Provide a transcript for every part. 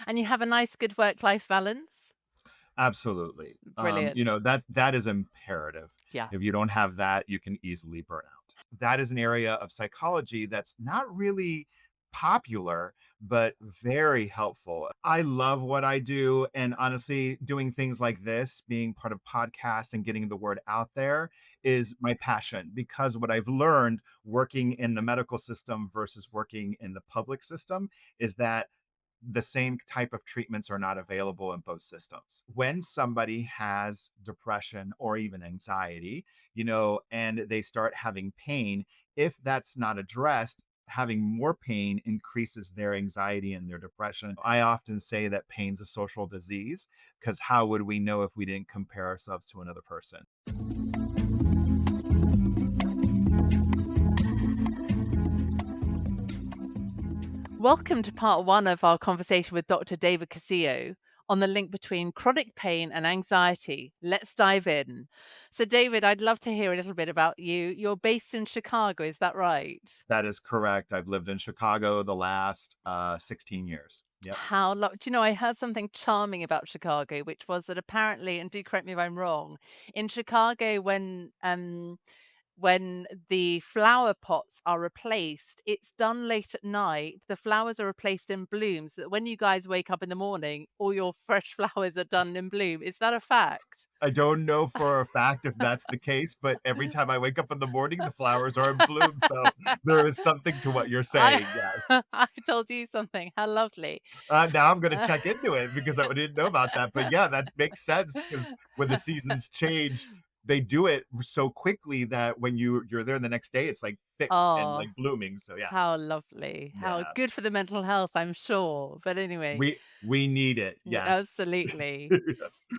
And you have a nice, good work-life balance? Absolutely. Brilliant. That is imperative. Yeah. If you don't have that, you can easily burn out. That is an area of psychology that's not really popular, but very helpful. I love what I do. And honestly, doing things like this, being part of podcasts and getting the word out there is my passion because what I've learned working in the medical system versus working in the public system is that the same type of treatments are not available in both systems. When somebody has depression or even anxiety, and they start having pain, if that's not addressed, having more pain increases their anxiety and their depression. I often say that pain's a social disease because how would we know if we didn't compare ourselves to another person? Welcome to part one of our conversation with Dr. David Cosio on the link between chronic pain and anxiety. Let's dive in. So, David, I'd love to hear a little bit about you. You're based in Chicago, is that right? That is correct. I've lived in Chicago the last 16 years. Yep. Do you know, I heard something charming about Chicago, which was that apparently, and do correct me if I'm wrong, in Chicago, when the flower pots are replaced, it's done late at night. The flowers are replaced in bloom so that when you guys wake up in the morning, all your fresh flowers are done in bloom. Is that a fact? I don't know for a fact if that's the case, but every time I wake up in the morning, the flowers are in bloom, so there is something to what you're I saying, yes. I told you something. How lovely. Now I'm gonna Uh, check into it because I didn't know about that, but yeah, that makes sense because when the seasons change, they do it so quickly that when you're there the next day, it's, like, fixed and, oh, like, blooming, so yeah. how lovely. How Yeah. good for the mental health, I'm sure. But anyway, We need it, yes. absolutely.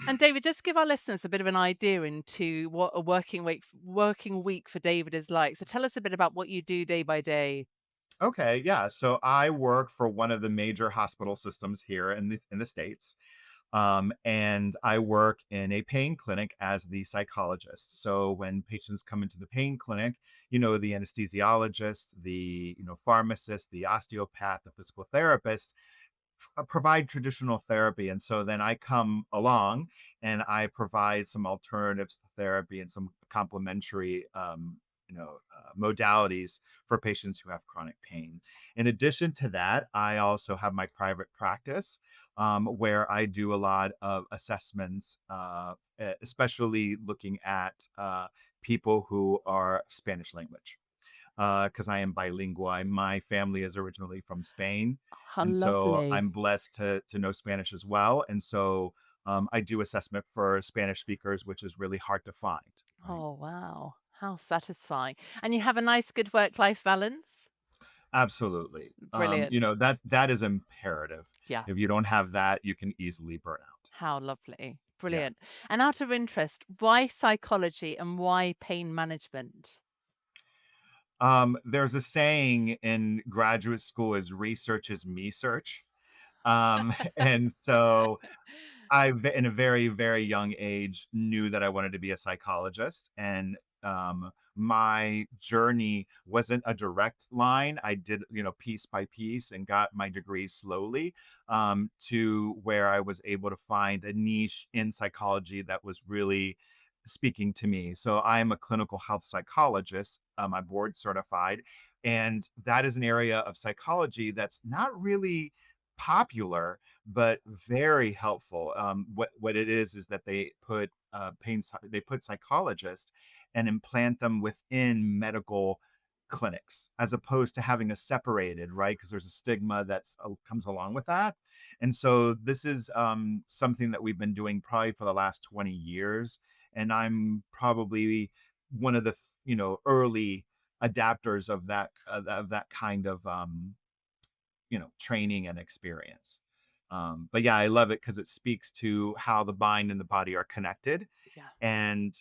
And David, just give our listeners a bit of an idea into what a working week for David is like. So tell us a bit about what you do day by day. Okay, yeah. So I work for one of the major hospital systems here in the States. And I work in a pain clinic as the psychologist. So when patients come into the pain clinic, the anesthesiologist, the pharmacist, the osteopath, the physical therapist provide traditional therapy. And so then I come along and I provide some alternatives to therapy and some complementary modalities for patients who have chronic pain. In addition to that, I also have my private practice where I do a lot of assessments, especially looking at people who are Spanish language because I am bilingual. My family is originally from Spain, How and so lovely. I'm blessed to know Spanish as well. And so I do assessment for Spanish speakers, which is really hard to find. Right? Oh, wow. How satisfying. And you have a nice, good work-life balance? Absolutely. Brilliant. That is imperative. Yeah. If you don't have that, you can easily burn out. How lovely. Yeah. Brilliant. And out of interest, why psychology and why pain management? There's a saying in graduate school is research is me search. And so in a very, very young age, knew that I wanted to be a psychologist, and my journey wasn't a direct line. I did, piece by piece, and got my degree slowly to where I was able to find a niche in psychology that was really speaking to me. So I am a clinical health psychologist. I'm board certified, and that is an area of psychology that's not really popular but very helpful. What it is that they put psychologists and implant them within medical clinics as opposed to having a separated, right? Because there's a stigma that's comes along with that. And so this is something that we've been doing probably for the last 20 years, and I'm probably one of the early adapters of that kind of training and experience. But yeah, I love it because it speaks to how the mind and the body are connected. Yeah. And,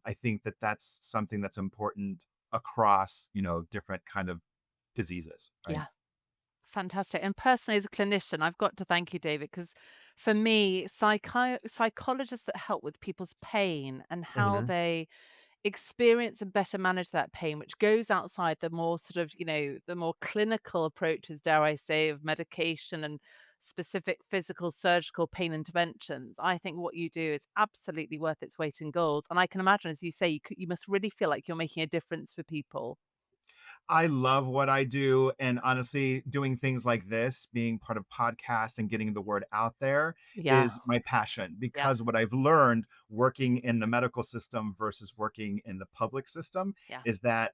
I think that that's something that's important across, different kind of diseases, right? Yeah. Fantastic. And personally, as a clinician, I've got to thank you, David, because for me, psychologists that help with people's pain and how Mhm. they experience and better manage that pain, which goes outside the more sort of, the more clinical approaches, dare I say, of medication and specific physical, surgical pain interventions, I think what you do is absolutely worth its weight in gold. And I can imagine, as you say, you must really feel like you're making a difference for people. I love what I do, and honestly, doing things like this, being part of podcasts and getting the word out there Yeah, is my passion yeah, because what I've learned working in the medical system versus working in the public system yeah, is that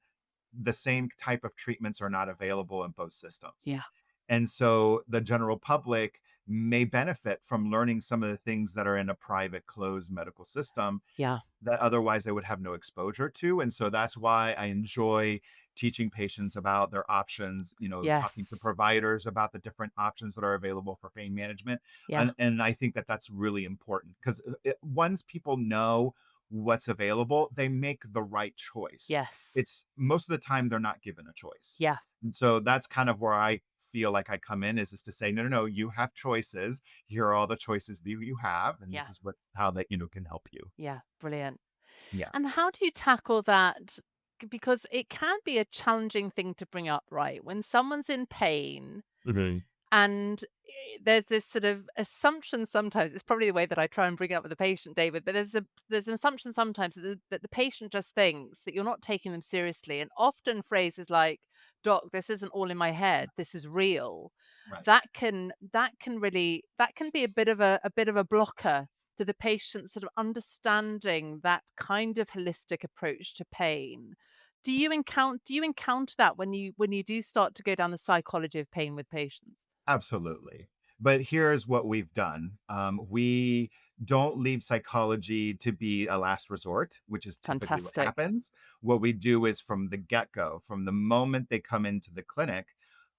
the same type of treatments are not available in both systems. yeah, And so the general public may benefit from learning some of the things that are in a private closed medical system yeah. that otherwise they would have no exposure to. And so that's why I enjoy teaching patients about their options, talking to Yes. providers about the different options that are available for pain management. Yeah. And I think that that's really important because once people know what's available, they make the right choice. Yes. It's most of the time they're not given a choice. Yeah. And so that's kind of where I feel like I come in is to say, no, no, no, you have choices. Here are all the choices that you have, and this Yeah. is what how that can help you. Yeah. Brilliant. Yeah. And how do you tackle that? Because it can be a challenging thing to bring up, right? When someone's in pain, Mhm. and there's this sort of assumption sometimes, it's probably the way that I try and bring it up with the patient, David, but there's an assumption sometimes that the patient just thinks that you're not taking them seriously. And often phrases like, "Doc, this isn't all in my head. This is real." Right. That can be a bit of a blocker to the patient sort of understanding that kind of holistic approach to pain. Do you encounter that when you do start to go down the psychology of pain with patients? Absolutely. But here's what we've done. We don't leave psychology to be a last resort, which is typically what Fantastic. happens. What we do is from the get go, from the moment they come into the clinic,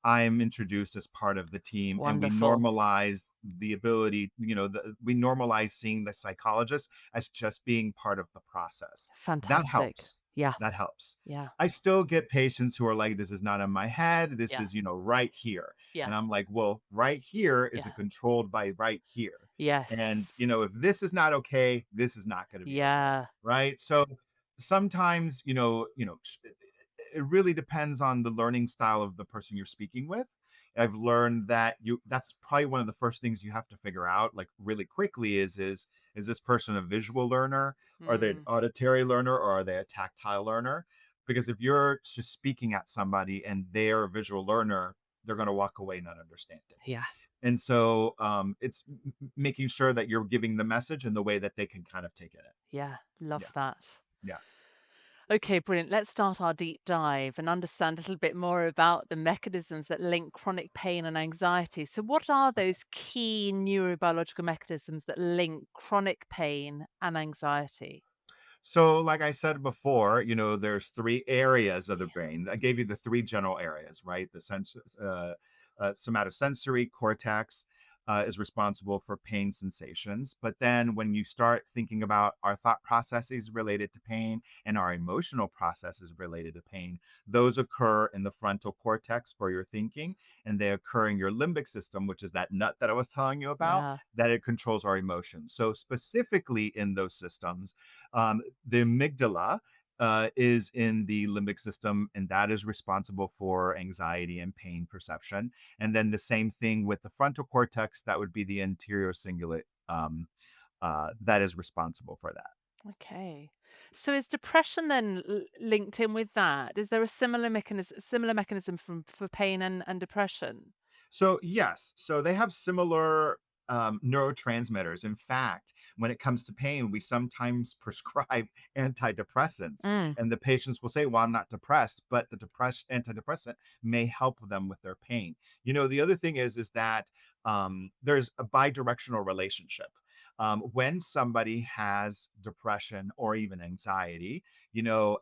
I'm introduced as part of the team and we Wonderful. normalize the ability, we normalize seeing the psychologist as just being part of the process. That Fantastic. helps. Yeah, That helps. yeah, I still get patients who are like, this is not in my head. This yeah, is, right here, yeah, and I'm like, well, right here is yeah. controlled by right here. And, Yes. if this is not okay, this is not going to be okay. Yeah, Right. So sometimes, it really depends on the learning style of the person you're speaking with. I've learned that that's probably one of the first things you have to figure out like really quickly is this person a visual learner? Are they an mm, auditory learner or are they a tactile learner? Because if you're just speaking at somebody and they're a visual learner, they're going to walk away not understanding. yeah, And so it's making sure that you're giving the message in the way that they can kind of take it in. yeah. Love Yeah. that. Yeah. Okay, brilliant. Let's start our deep dive and understand a little bit more about the mechanisms that link chronic pain and anxiety. So, what are those key neurobiological mechanisms that link chronic pain and anxiety? So, like I said before, there's three areas of the brain. I gave you the three general areas, right? The somatosensory cortex is responsible for pain sensations. But then when you start thinking about our thought processes related to pain and our emotional processes related to pain, those occur in the frontal cortex for your thinking, and they occur in your limbic system, which is that nut that I was telling you about, Yeah, that it controls our emotions. So, specifically in those systems, the amygdala is in the limbic system, and that is responsible for anxiety and pain perception. And then the same thing with the frontal cortex, that would be the anterior cingulate, that is responsible for that. okay. So is depression then linked in with that? Is there a similar mechanism for pain and depression? So yes, so they have similar neurotransmitters. In fact, when it comes to pain, we sometimes prescribe antidepressants, Mm, and the patients will say, "Well, I'm not depressed," but the depressed antidepressant may help them with their pain. The other thing is that there's a bidirectional relationship. When somebody has depression or even anxiety,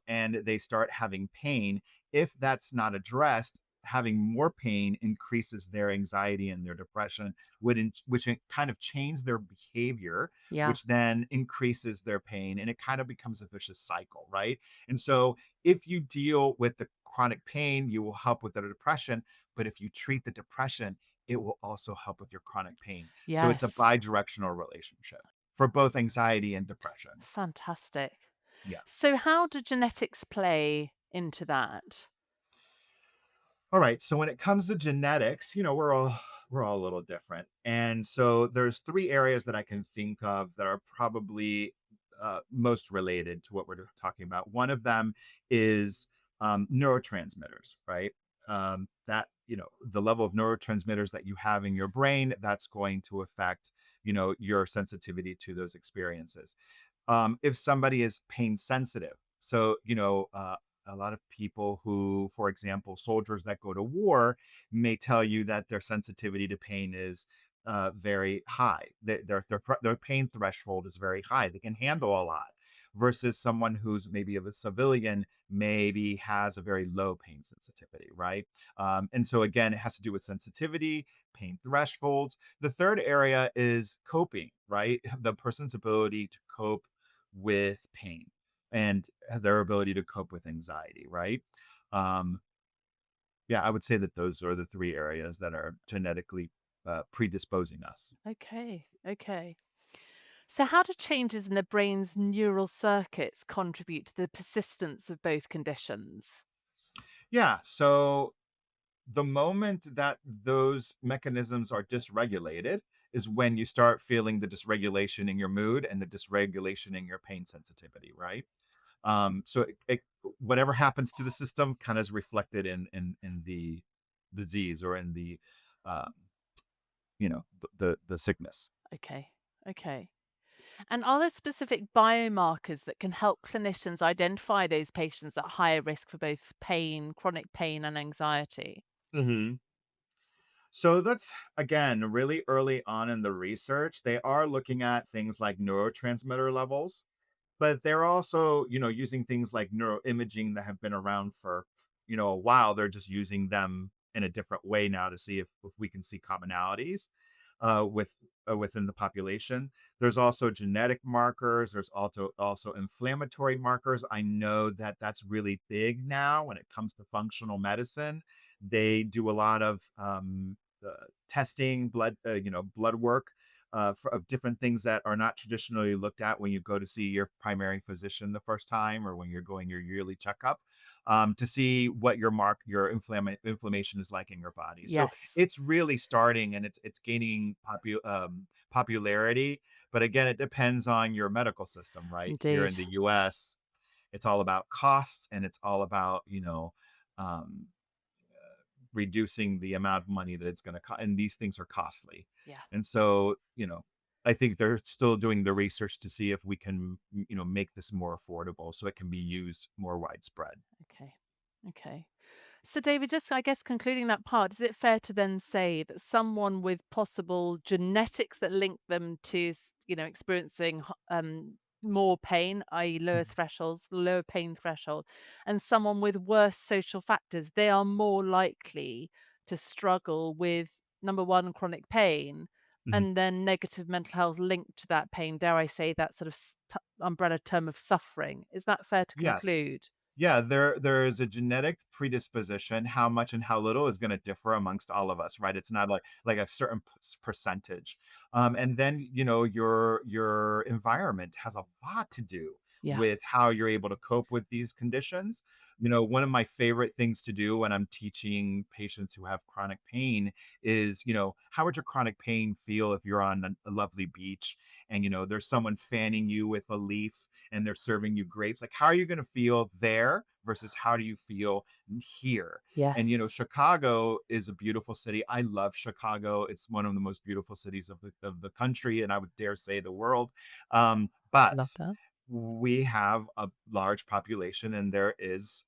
and they start having pain, if that's not addressed, having more pain increases their anxiety and their depression, which it kind of change their behavior, yeah. which then increases their pain, and it kind of becomes a vicious cycle, right? And so, if you deal with the chronic pain, you will help with the depression. But if you treat the depression, it will also help with your chronic pain. So it's a Yes. bi-directional relationship for both anxiety and depression. Fantastic. Yeah. So how do genetics play into that? All right. So when it comes to genetics, We're all a little different. And so there's three areas that I can think of that are probably most related to what we're talking about. One of them is neurotransmitters, right? That, the level of neurotransmitters that you have in your brain, that's going to affect, your sensitivity to those experiences. If somebody is pain sensitive. So, a lot of people who, for example, soldiers that go to war may tell you that their sensitivity to pain is very high. Their pain threshold is very high. They can handle a lot versus someone who's maybe of a civilian maybe has a very low pain sensitivity, right? And so again, it has to do with sensitivity, pain thresholds. The third area is coping, right? The person's ability to cope with pain and their ability to cope with anxiety, right? Um, yeah, I would say that those are the three areas that are genetically predisposing us. Okay, okay. So, how do changes in the brain's neural circuits contribute to the persistence of both conditions? Yeah, so the moment that those mechanisms are dysregulated is when you start feeling the dysregulation in your mood and the dysregulation in your pain sensitivity, right? So whatever happens to the system kind of is reflected in the disease or in the um, the sickness. Okay, okay. And are there specific biomarkers that can help clinicians identify those patients at higher risk for both pain, chronic pain, and anxiety? hmm So that's again really early on in the research. They are looking at things like neurotransmitter levels, but they're also, using things like neuroimaging that have been around for, a while. They're just using them in a different way now to see if we can see commonalities within the population. There's also genetic markers. There's also inflammatory markers. I know that that's really big now when it comes to functional medicine. They do a lot of testing, blood work of different things that are not traditionally looked at when you go to see your primary physician the first time or when you're going your yearly checkup to see what your inflammation is like in your body. So Yes, it's really starting and it's gaining popularity. But again, it depends on your medical system, right? Here indeed. in the U.S., it's all about cost and it's all about um, reducing the amount of money that it's going to cost. And these things are costly. Yeah. And so, I think they're still doing the research to see if we can, make this more affordable so it can be used more widespread. Okay. Okay. So, David, just I guess concluding that part, is it fair to then say that someone with possible genetics that link them to, experiencing more pain, i.e., lower Mhm. thresholds, lower pain threshold, and someone with worse social factors, they are more likely to struggle with number one, chronic pain, Mhm. and then negative mental health linked to that pain. Dare I say that sort of umbrella term of suffering? Is that fair to Yes. conclude? Yeah, there is a genetic predisposition. How much and how little is going to differ amongst all of us, right? It's not like a certain percentage. And then your environment has a lot to do Yeah. with how you're able to cope with these conditions. One of my favorite things to do when I'm teaching patients who have chronic pain is, how would your chronic pain feel if you're on a lovely beach and there's someone fanning you with a leaf and they're serving you grapes. Like, how are you going to feel there versus how do you feel here? And, Yes. Chicago is a beautiful city. I love Chicago. It's one of the most beautiful cities of the country, and I would dare say the world. But Love that. we have a large population and there is,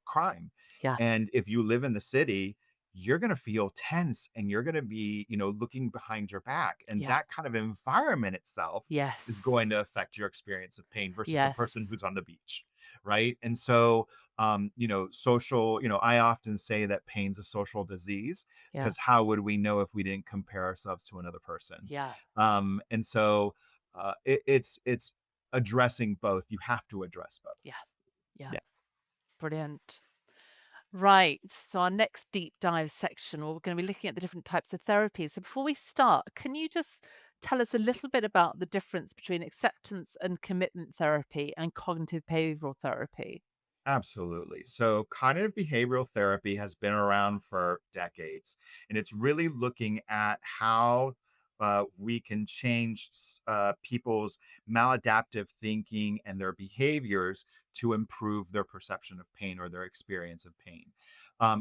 crime. Yeah. And if you live in the city, you're going to feel tense and you're going to be, looking behind your back. And Yeah. that kind of environment itself is Yes. going to affect your experience of pain versus the person Yes. who's on the beach. Right. And so, social, I often say that pain's a social disease Yeah. because how would we know if we didn't compare ourselves to another person? Yeah. And so, it's addressing both. You have to address both. Yeah. Yeah. Yeah. Brilliant. Right. So our next deep dive section, well, we're going to be looking at the different types of therapies. So before we start, can you just tell us a little bit about the difference between acceptance and commitment therapy and cognitive behavioral therapy? Absolutely. So, cognitive behavioral therapy has been around for decades, and it's really looking at how we can change people's maladaptive thinking and their behaviors to improve their perception of pain or their experience of pain.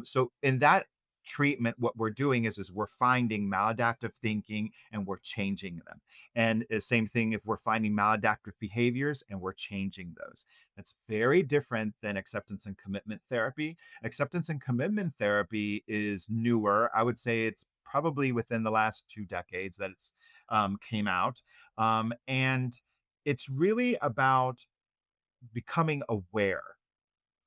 So, in that treatment, what we're doing is we're finding maladaptive thinking and we're changing them. And the same thing if we're finding maladaptive behaviors and we're changing those. That's very different than acceptance and commitment therapy. Acceptance and commitment therapy is newer. I would say it's probably within the last 2 decades that it's came out, and it's really about becoming aware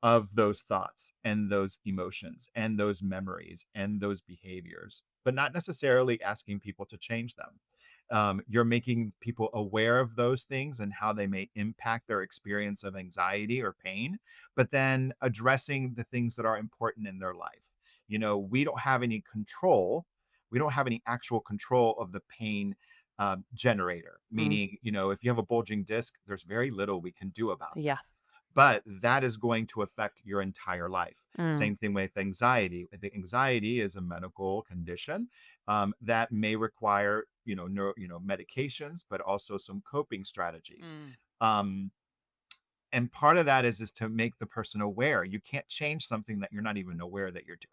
of those thoughts and those emotions and those memories and those behaviors, but not necessarily asking people to change them. You're making people aware of those things and how they may impact their experience of anxiety or pain, but then addressing the things that are important in their life. We don't have any control. We don't have any actual control of the pain generator, Mm, meaning, if you have a bulging disc, there's very little we can do about yeah. that, but that is going to affect your entire life. Mm, Same thing with anxiety. The anxiety is a medical condition that may require, medications, but also some coping strategies. mm, Um, and part of that is to make the person aware. You can't change something that you're not even aware that you're doing.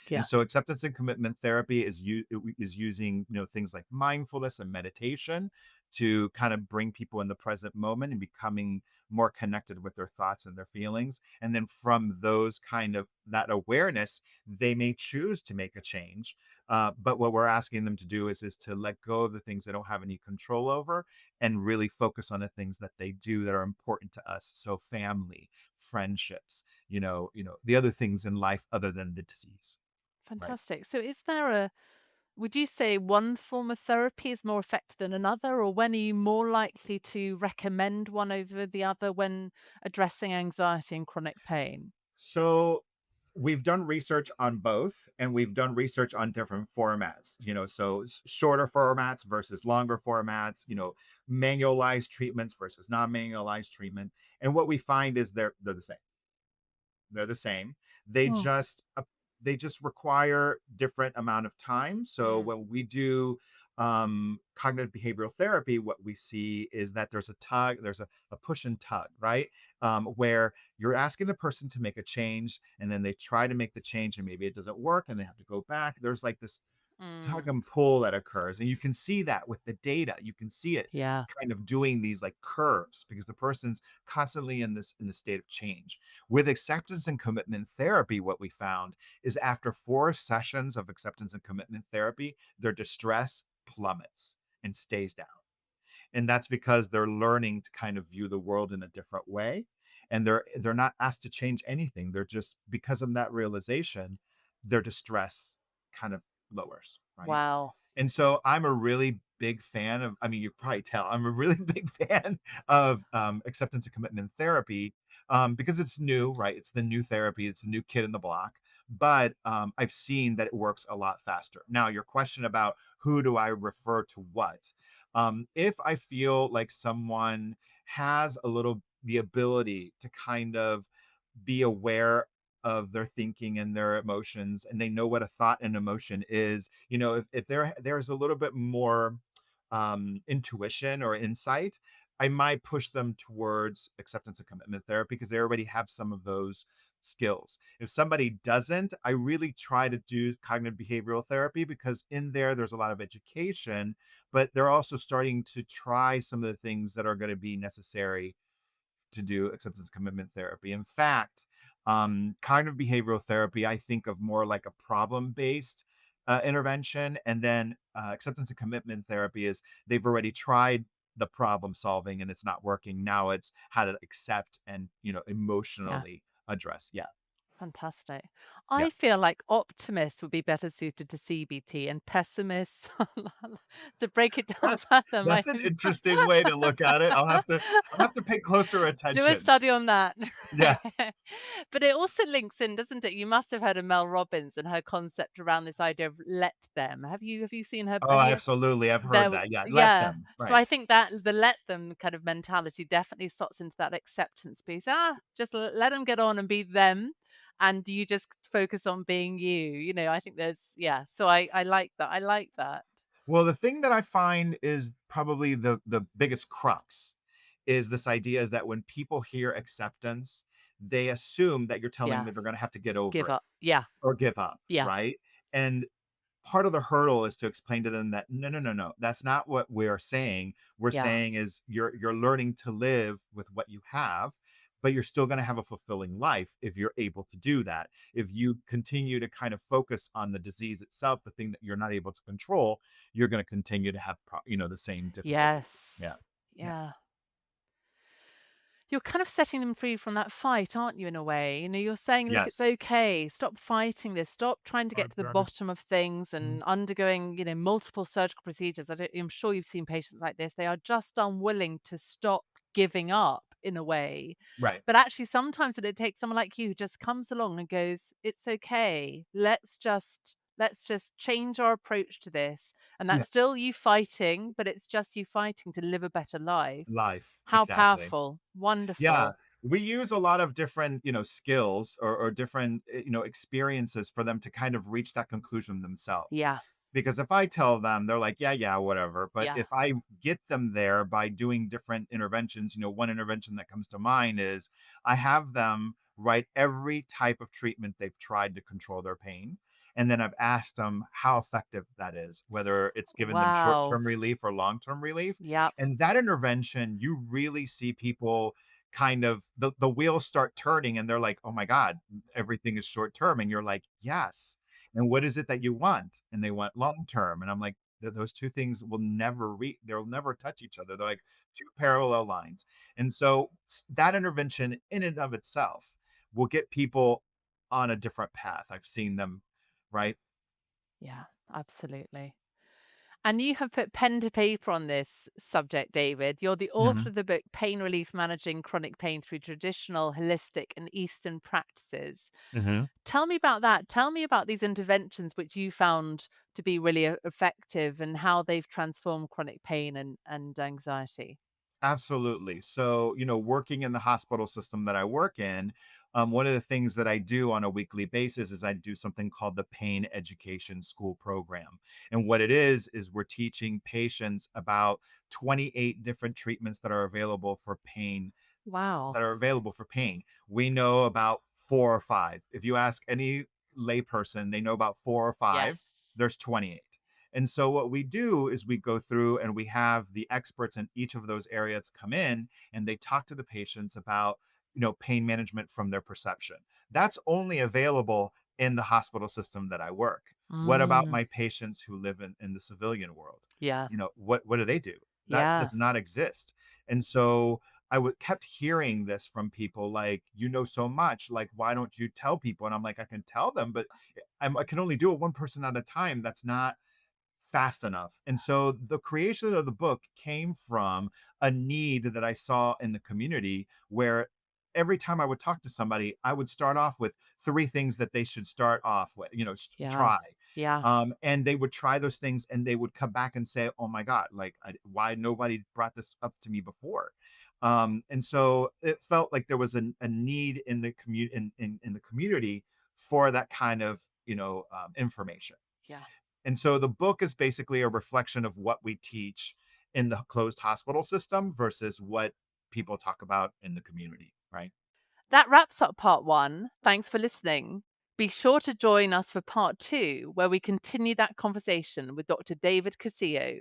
And yeah. so acceptance and commitment therapy is using, things like mindfulness and meditation to kind of bring people in the present moment and becoming more connected with their thoughts and their feelings. And then from those kind of that awareness, they may choose to make a change. But what we're asking them to do is to let go of the things they don't have any control over and really focus on the things that they do that are important to us. So family, friendships, the other things in life other than the disease. Right. Fantastic. So is there a would you say one form of therapy is more effective than another, or when are you more likely to recommend one over the other when addressing anxiety and chronic pain? So we've done research on both, and we've done research on different formats, so shorter formats versus longer formats, manualized treatments versus non-manualized treatment. And what we find is they're the same. They're the same. They Oh. just they just require different amount of time. So Mm, when we do cognitive behavioral therapy, what we see is that there's a tug, there's a push and tug, right? Where you're asking the person to make a change, and then they try to make the change, and maybe it doesn't work, and they have to go back. There's like this tug mm, and pull that occurs, and you can see that with the data. You can see it yeah. kind of doing these like curves because the person's constantly in the state of change. With acceptance and commitment therapy, what we found is after 4 sessions of acceptance and commitment therapy, their distress plummets and stays down. And that's because they're learning to kind of view the world in a different way. And they're not asked to change anything. They're just because of that realization, their distress kind of lowers, right? Wow. And so I'm a really big fan of, I mean, you probably tell, I'm a really big fan of acceptance and commitment therapy because it's new, right? It's the new therapy, it's the new kid in the block. But I've seen that it works a lot faster. Now, your question about who do I refer to what? If I feel like someone has a little the ability to kind of be aware of their thinking and their emotions, and they know what a thought and emotion is, if there's a little bit more intuition or insight, I might push them towards acceptance and commitment therapy because they already have some of those skills. If somebody doesn't, I really try to do cognitive behavioral therapy because in there's a lot of education, but they're also starting to try some of the things that are going to be necessary to do acceptance commitment therapy. In fact, cognitive behavioral therapy, I think of more like a problem based intervention. And then acceptance and commitment therapy is they've already tried the problem solving and it's not working. Now it's how to accept and, Yeah. emotionally address. Yeah. Fantastic. Yeah. I feel like optimists would be better suited to CBT and pessimists to break it down That's further, that's an interesting way to look at it. I'll have to pay closer do a attention. study on that. Yeah. But it also links in, doesn't it? You must have heard of Mel Robbins and her concept around this idea of let them. Have you seen her? Oh, Have you absolutely, I've heard there that, yeah, let yeah. them, So right. I think that the let them kind of mentality definitely slots into that acceptance piece. Just let them get on and be them, and you just focus on being you. I think there's yeah. So I like that. I like that. Well, the thing that I find is probably the biggest crux is this idea is that when people hear acceptance, they assume that you're telling Yeah. them they're gonna have to get over Give it up. Yeah. or give up, Yeah. right? And part of the hurdle is to explain to them that no, no, no, no, that's not what we're saying. We're Yeah. saying is you're learning to live with what you have, but you're still going to have a fulfilling life if you're able to do that. If you continue to kind of focus on the disease itself, the thing that you're not able to control, you're going to continue to have the same difficulties. Yeah. Yes. Yeah. Yeah. You're kind of setting them free from that fight, aren't you, in a way? You're saying, "Look, it's Yes. okay. Stop fighting this. Stop trying to get Hard to the driving. bottom of things Mhm. and undergoing, multiple surgical procedures." I'm sure you've seen patients like this. They are just unwilling to stop giving up in a way. Right. But actually, sometimes it takes someone like you who just comes along and goes, "It's okay. Let's just change our approach to this." And Yeah. that's still you fighting, but it's just you fighting to live a better life. Life. How Exactly. powerful. Yeah, Wonderful. we use a lot of different, skills or different, experiences for them to kind of reach that conclusion themselves. Yeah, Because if I tell them, they're like, yeah, yeah, whatever. But yeah. if I get them there by doing different interventions, one intervention that comes to mind is I have them write every type of treatment they've tried to control their pain. And then I've asked them how effective that is, whether it's given them short Wow. term relief or long term relief. Yep. And that intervention, you really see people kind of the wheels start turning and they're like, "Oh my god, everything is short term." And you're like, "Yes. And what is it that you want?" And they want long term. And I'm like, Those two things will never they'll never touch each other. They're like two parallel lines." And so that intervention in and of itself will get people on a different path. I've seen them, right? Yeah, absolutely. And you have put pen to paper on this subject, David. You're the author Mhm. of the book Pain Relief Managing Chronic Pain Through Traditional, Holistic, and Eastern Practices. Mhm. Tell me about that. Tell me about these interventions which you found to be really effective and how they've transformed chronic pain and anxiety. Absolutely. So, working in the hospital system that I work in, one of the things that I do on a weekly basis is I do something called the Pain Education School Program. And what it is we're teaching patients about 28 different treatments Wow. that are available for pain. We know about four or five. If you ask any layperson, they know about four or five. Yes. There's 28. And so what we do is we go through and we have the experts in each of those areas come in and they talk to the patients about, pain management from their perception. That's only available in the hospital system that I work. What about Mm, my patients who live in the civilian world? yeah. What do they do? That Yeah. does not exist. And so I would kept hearing this from people like, "You know so much, like, why don't you tell people?" And I'm like, "I can tell them, but I can only do it one person at a time. That's not fast enough." And so the creation of the book came from a need that I saw in the community where every time I would talk to somebody, I would start off with three things that they should start off with, Yeah. try. Yeah. And they would try those things and they would come back and say, "Oh my God, like, why nobody brought this up to me before?" And so it felt like there was a need in the in the community for that kind of, information. Yeah. And so the book is basically a reflection of what we teach in the closed hospital system versus what people talk about in the community, right? That wraps up part one. Thanks for listening. Be sure to join us for part two, where we continue that conversation with Dr. David Cosio.